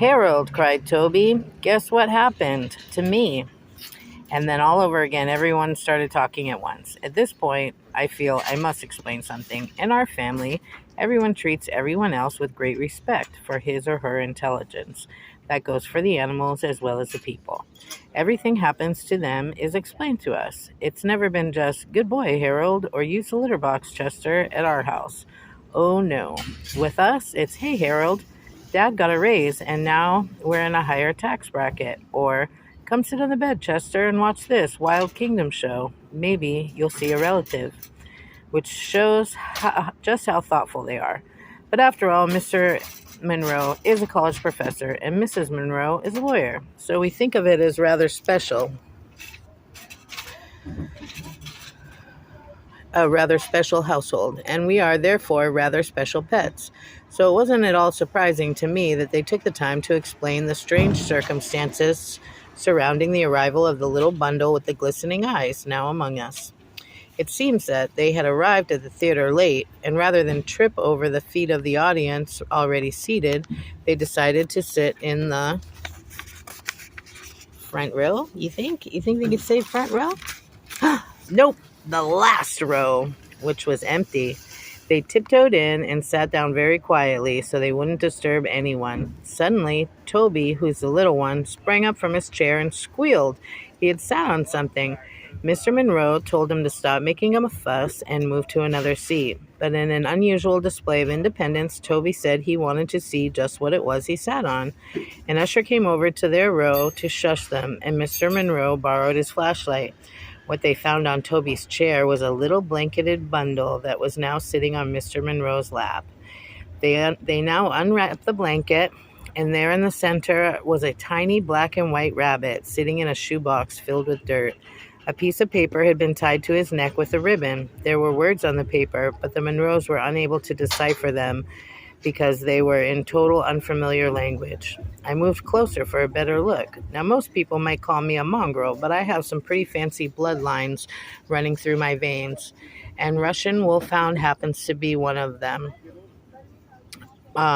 "Harold," cried Toby, "guess what happened to me?" And then all over again, everyone started talking at once. At this point, I feel I must explain something. In our family, everyone treats everyone else with great respect for his or her intelligence. That goes for the animals as well as the people. Everything happens to them is explained to us. It's never been just, "Good boy, Harold," or "Use the litter box, Chester," at our house. Oh no. With us, it's, "Hey, Harold, Dad got a raise and now we're in a higher tax bracket," or, "Come sit on the bed, Chester, and watch this Wild Kingdom show. Maybe you'll see a relative," which shows just how thoughtful they are. But after all, Mr. Monroe is a college professor and Mrs. Monroe is a lawyer, so we think of it as rather special. A rather special household, and we are therefore rather special pets. So it wasn't at all surprising to me that they took the time to explain the strange circumstances surrounding the arrival of the little bundle with the glistening eyes now among us. It seems that they had arrived at the theater late, and rather than trip over the feet of the audience already seated, they decided to sit in the front row. You think? You think they could say front row? Nope, the last row, which was empty. They tiptoed in and sat down very quietly so they wouldn't disturb anyone. Suddenly, Toby, who's the little one, sprang up from his chair and squealed. He had sat on something. Mr. Monroe told him to stop making a fuss and move to another seat. But in an unusual display of independence, Toby said he wanted to see just what it was he sat on. An usher came over to their row to shush them, and Mr. Monroe borrowed his flashlight. What they found on Toby's chair was a little blanketed bundle that was now sitting on Mr. Monroe's lap. They now unwrapped the blanket, and there in the center was a tiny black and white rabbit sitting in a shoebox filled with dirt. A piece of paper had been tied to his neck with a ribbon. There were words on the paper, but the Monroes were unable to decipher them because they were in total unfamiliar language. I moved closer for a better look. Now, most people might call me a mongrel, but I have some pretty fancy bloodlines running through my veins, and Russian Wolfhound happens to be one of them.